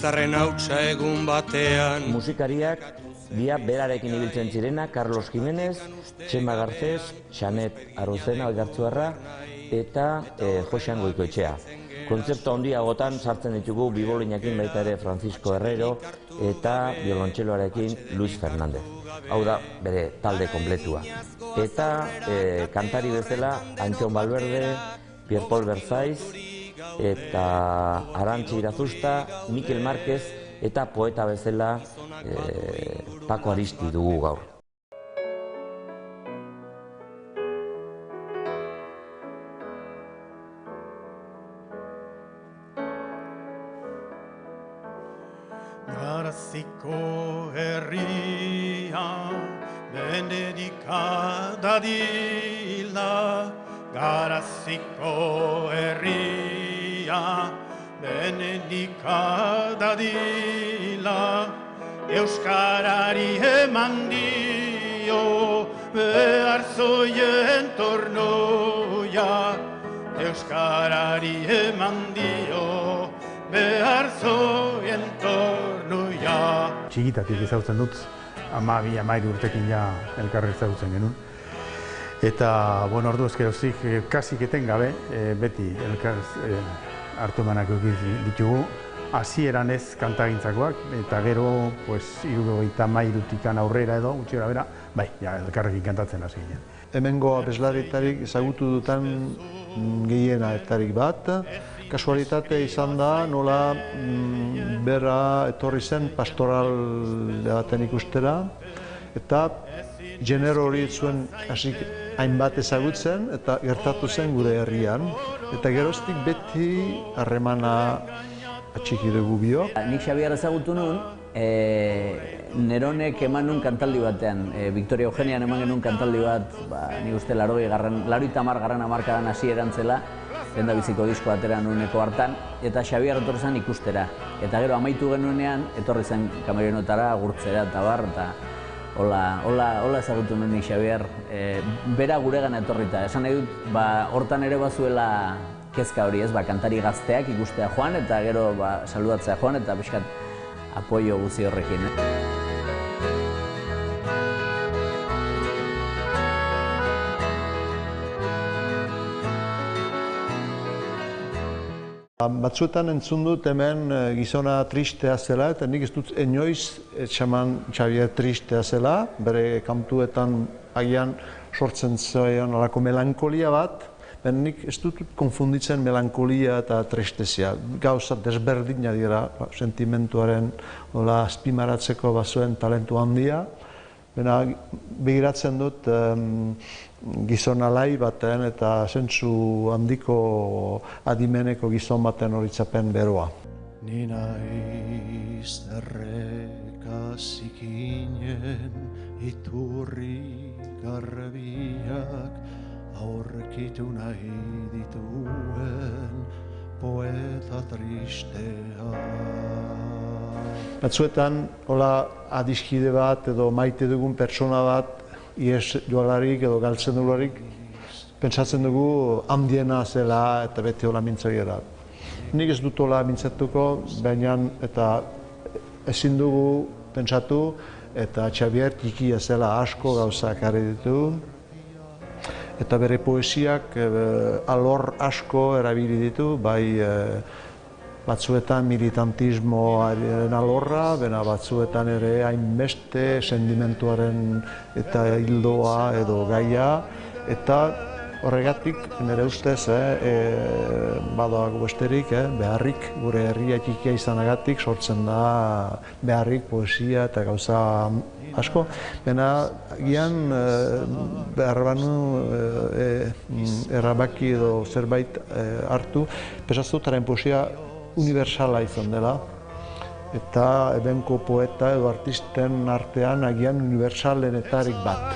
izarren hautsa egun batean. Musikariak dia berarekin ibiltzen zirena, Carlos Jiménez, Txema Garcés, Xanet Arozena Oigartzuarra eta Josean Goikoetxea. Kontzertu handiagotan sartzen ditugu bibolinakin baita ere Francisco Herrero eta biolontxeloarekin Luis Fernández. Hau da bere talde kompletua. Eta kantari bezala Antxon Valverde, Pierre Paul Verzaiz eta Arantxa Irazusta, Mikel Márquez eta poeta bezala Paco Aristi dugu gaur. Garaziko herria benedika dadila, Garaziko herria benedika dadila, Euskarari eman dio behar zoien tornoia, Euskarari eman dio behar zoien tornoia. Txikitatik ezagutzen dut, 12-13 urtekin ja elkarri ezagutzen genuen. Eta, ordu ezkerozik, kasik etengabe, beti elkar hartu emanak ditugu. Hasieran ez kantagintzakoak, eta gero, 73 aurrera edo, gutxi gara bera, bai, elkarrekin kantatzen hasi ginen. Hemengo abeslarietarik ezagutu dutan gehienetarik bat, kasualitate izan da, nola bera etorri zen pastoral baten ikustera, eta genero hori zuen hasik hainbat ezagutzen eta gertatu zen gure herrian. Eta geroztik beti harremana atxiki dugu biok. Nik Xabier ezagutu nuen, Neronek eman nuen kantaldi batean, Victoria Eugenian eman genuen kantaldi bat, nik uste 80. hamarkadan hasi erantzela, lehendabiziko disko atera nueneko hartan, eta Xabier etorri zen ikustera. Eta gero amaitu genuenean, etorri zen kamerionotara, gurtzera eta bar, eta hola ezagutu nuen nik Xabier, bera guregana etorrita. Esan nahi dut, hortan ere bazuela kezka hori, ez, kantari gazteak ikustea joan, eta gero saludatzea joan, eta pixkat apoio guzi horrekin. Batzuetan entzun dut hemen gizona tristea zela, eta nik ez dut inoiz etxaman Xabier tristea zela, bere kantuetan agian sortzen zuen alako melankolia bat, nik ez dut konfunditzen melankolia eta tristezia. Gauza desberdina dira, sentimentuaren azpimaratzeko bazuen talentu handia. Begiratzen dut gizon alai baten eta zentzu handiko adimeneko gizon baten horitzapen beroa. Ni naiz erreka zikinen iturri garbiak, aurkitu nahi dituen poeta tristea. Batzuetan, adiskide bat edo maite dugun pertsona bat ihes joalarik edo galtzen dugularik, pentsatzen dugu handiena zela eta beti hola mintzagira. Nik ez dut hola mintzatuko, baina eta ezin dugu pentsatu eta Xabier txikia zela asko gauzak jarri ditu. Eta bere poesiak alor asko erabili ditu, bai batzuetan militantismoaren alorra, batzuetan ere hainbeste sentimentuaren eta hildoa edo gaia, eta horregatik nire ustez badago besterik, beharrik gure herria txikia izanagatik sortzen da beharrik poesia eta gauza asko. Gian behar banu erabaki edo zerbait hartu, pesazutaren poesia universala izan dela, eta ebenko poeta edo artisten artean agian universalenetarik bat.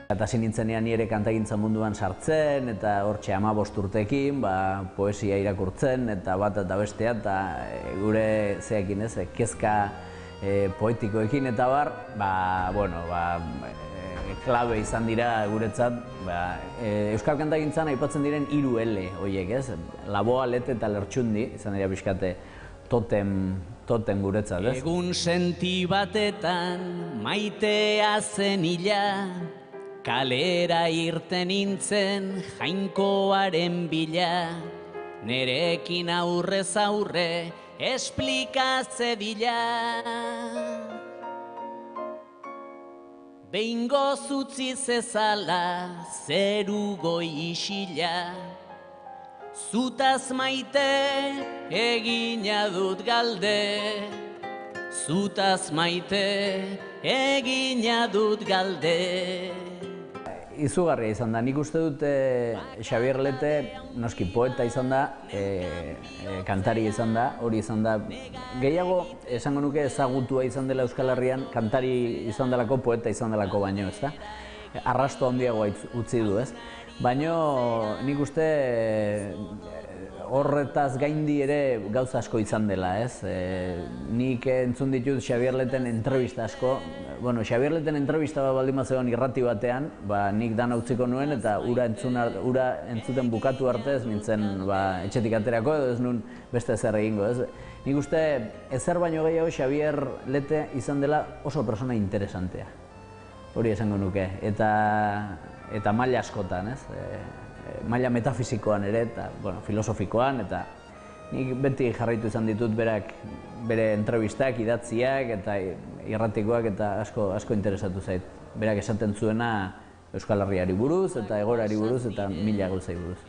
Eta hasi nintzenean ni ere kantagintza munduan sartzen, eta hortxe 15 urteekin, poesia irakurtzen, eta bat eta bestea, eta gure zeekin ez, kezka poetikoekin eta bar, klabe izan dira guretzat, euskal kantagintzan aipatzen diren 3 L horiek, ez? Laboa, Lete eta Lertxundi, izan dira pixkate totem guretzat, ez? Egun senti batetan maitea zen hila, kalera irten nintzen jainkoaren bila, nerekin aurrez aurre esplikatze dila. Behingoz utzi zezala zeru goi isila, zutaz maite egina dut galde, zutaz maite egina dut galde. Izugarria izan da, nik uste dut Xabier Lete, noski poeta izan da, kantari izan da, hori izan da, gehiago esango nuke ezagutua izan dela Euskal Herrian, kantari izan delako, poeta izan delako baino, ez da? Arrasto handiagoa utzi du, ez? Baina nik uste horretaz gaindi ere gauza asko izan dela, ez? Nik entzun ditut Xabier Leten entrevista asko. Bueno, Xabier Leten entrevista baldin bazegoen irrati batean, nik dana utziko nuen eta ura entzuten bukatu arte ez nintzen etxetik aterako edo ez nuen beste ezer egingo, ez? Nik uste ezer baino gehiago Xabier Lete izan dela oso persona interesantea. Hori esango nuke, eta maila askotan, ez? Maila metafisikoan ere, eta filosofikoan, eta nik beti jarraitu izan ditut bere entrevistak, idatziak eta irratikoak eta asko interesatu zait. Berak esaten zuena Euskal Herriari buruz eta egorari buruz eta mila gauzei buruz.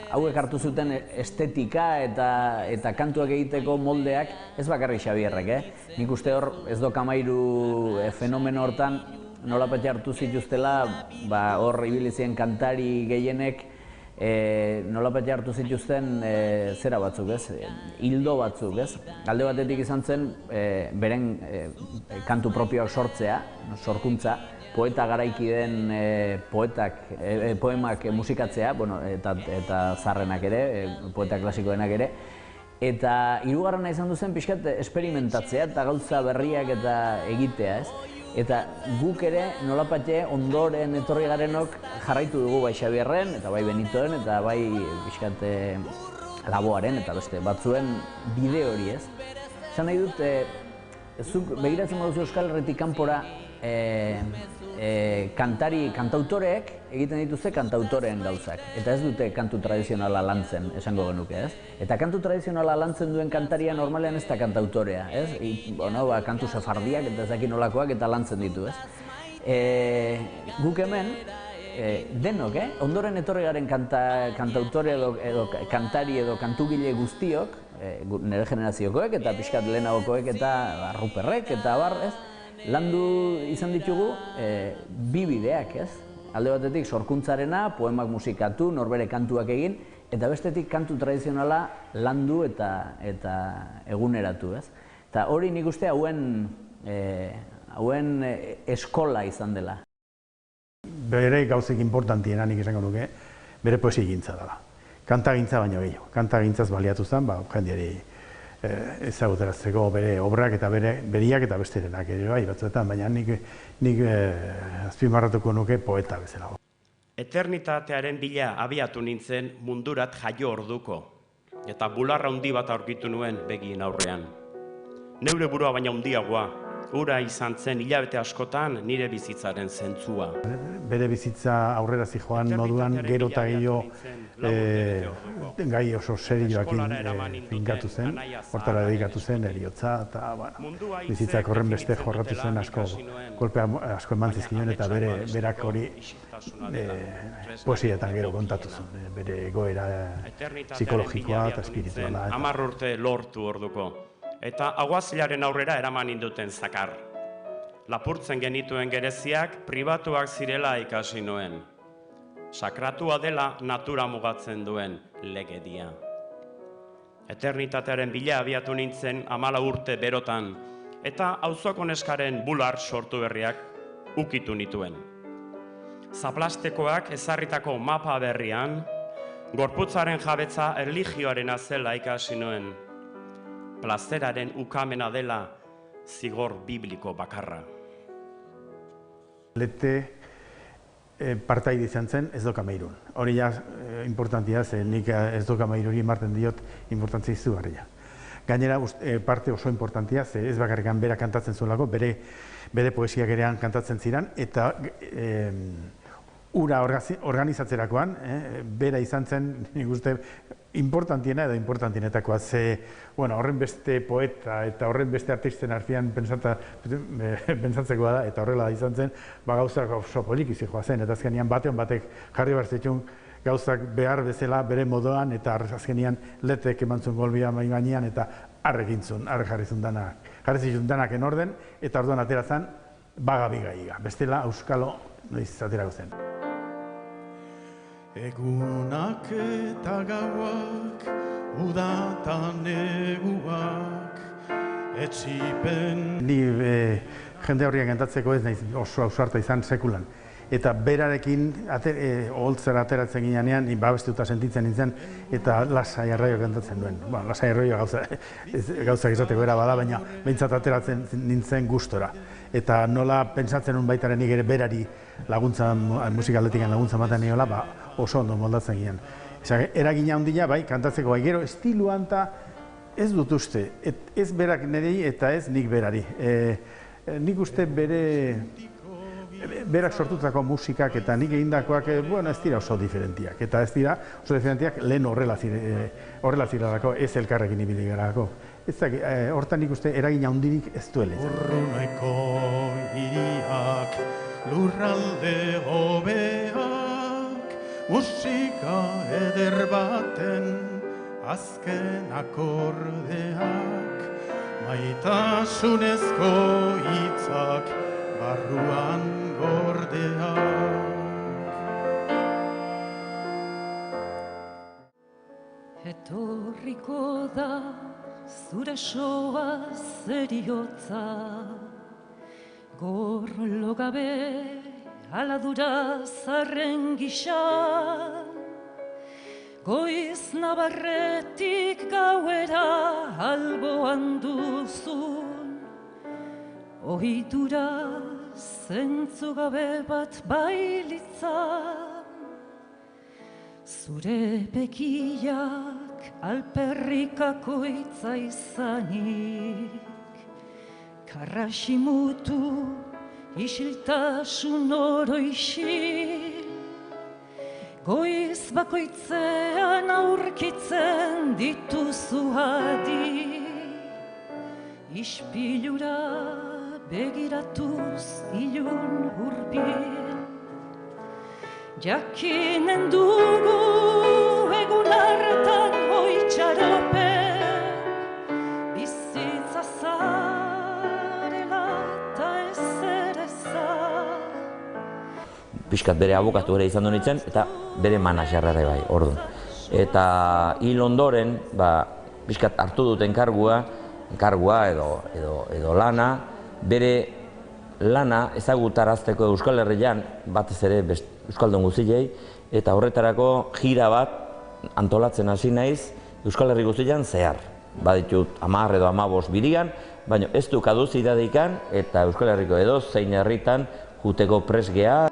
Hauek hartu zuten estetika eta kantuak egiteko moldeak ez bakarrik Xabierrek, Nik uste hor ez dokamairu fenomeno hortan nolapait hartu zituztela, hor ibilizien kantari gehienek nolapait hartu zituzten zera batzuk, ez? Hildo batzuk, ez? Alde batetik izan zen beren kantu propioak sortzea, sorkuntza, poeta garaiki den poemak musikatzea, eta zaharrenak ere, poeta klasikoenak ere, eta hirugarrena izan duzen pixkat esperimentatzea eta gauza berriak eta egitea, ez? Eta guk ere nolapate ondoren etorri garenok jarraitu dugu bai Xabierren, eta bai Benitoen, eta bai pixkat Laboaren, eta beste batzuen bide hori, ez? Esan nahi dut, zuk begiratzen baduzu Euskal Herritik kanpora kantautoreek egiten dituzte kantautoreen gauzak. Eta ez dute kantu tradizionala lantzen, esango genuke, ez? Eta kantu tradizionala lantzen duen kantaria normalean ez da kantautorea, ez? Kantu sefardiak eta ezaki nolakoak eta lantzen ditu, ez? Guk hemen, denok, ondoren etorri garen kantautore edo kantari edo kantugile guztiok, nire generaziokoek eta pixkat lehenagokoek eta Ruperrek eta bar, ez? Landu izan ditugu bi bideak, ez? Alde batetik sorkuntzarena, poemak musikatu, norbere kantuak egin, eta bestetik kantu tradizionala landu eta eguneratu, ez? Eta hori nik uste hauen eskola izan dela. Bere gauzik importantiena nik esango nuke, bere poesia egintza dela. Kantagintza baino gehiago. Kantagintzaz baliatu zen, jendeari ezagutarazteko bere obrak eta beriak eta besterenak ere bai batzuetan, baina nik azpimarratuko nuke poeta bezala. Eternitatearen bila abiatu nintzen mundurat jaio orduko, eta bularra handi bat aurkitu nuen begien aurrean. Neure burua baina handiagoa, hura izan zen hilabete askotan nire bizitzaren zentzua. Bere bizitza aurrera zijoan moduan gero eta gehiago gai oso serioakin finkatu zen, hortara dedikatu zen, eriotza, eta bizitzak horren beste jorratu zen kolpe asko eman zizkinen eta berak hori poesietan gero kontatu zen, bere egoera psikologikoa eta espirituala. 10 urte lortu orduko. Eta aguazilaren aurrera eraman induten zakar. Lapurtzen genituen gereziak pribatuak zirela ikasi nuen. Sakratua dela natura mugatzen duen legedia. Eternitatearen bila abiatu nintzen 14 urte berotan, eta auzoko neskaren bular sortu berriak ukitu nituen. Zaplastekoak ezarritako mapa berrian, gorputzaren jabetza erlijioarena zela ikasi nuen. Plazeraren ukamena dela zigor bibliko bakarra. Lete partaide izan zen ez doka Meirun. Hori ja importantia, ze nik ez doka Meiruri emarten diot importantzia izugarria. Gainera, parte oso importantia, ze ez bakarrikan bera kantatzen zuelako, bere poesiak erean kantatzen ziren, eta ura organizatzerakoan, bera izan zen, nik uste, importantiena edo importantienetakoa, ze, bueno, horren beste poeta eta horren beste artisten artean pentsatzekoa da, eta horrela izan zen, gauzak oso poliki zijoa zen, eta azkenean batek jarri behar zituen gauzak behar bezala bere modoan, eta azkenean Letek eman zuen golbia mai gainean, eta harre jarri zituen danak orden, eta orduan atera zen bagabigaiga. Bestela, Euskalo noiz aterako zen. Egunak eta gauak, udatan neguak, etxipen... Ni jende horriak kantatzeko ez naiz oso ausarta izan sekulan. Eta berarekin oholtzera ateratzen ginean, ni babestuta sentitzen nintzen, eta lasai arraio kantatzen duen. Bueno, lasai arraio gauzak izateko era bada, baina behintzat ateratzen nintzen gustora. Eta nola pentsatzen nun baitaren nik ere berari laguntza, musikaletikan laguntza ematen niola, oso ondo moldatzen ginen. Eragina handia bai, kantatzeko bai, gero estiluan eta ez dut uste, ez berak nerei eta ez nik berari. Nik uste berak sortutako musikak eta nik egindakoak, bueno, ez dira oso diferentiak. Eta ez dira oso diferentiak lehen horrela zirelako, ez elkarrekin ibili garako. Hortan nik uste eragina handirik ez duela. Urruneko hiriak, lurralde hobeak, musika eder baten azken akordeak, maitasunezko hitzak barruan gordeak. Etorriko da zure soa zeriotza, gorlo gabe aladura zarren gisa, goiz nabarretik gauera alboan duzun, ohitura zentzu gabe bat bailitzan, zure begiak alperrikako itza izanik, karrasimutu isiltasun oro isil, goiz bakoitzean aurkitzen dituzu adi, ispilura begiratuz ilun hurbil, jakinen dugu egun hartan hoitxaropen, bizitza zarela eta ezer ezan. Piskat bere abokatu ere izan du nintzen, eta bere managerra ere bai, orduan. Eta hil ondoren, piskat hartu duten kargua edo lana, bere lana ezagutarazteko Euskal Herrian, batez ere Euskaldun guztiei, eta horretarako gira bat antolatzen hasi naiz Euskal Herri guztian zehar. Baditut 10 edo 15 birian, baina ez du kaduzidadikan eta Euskal Herriko edo zein herritan juteko prest gea.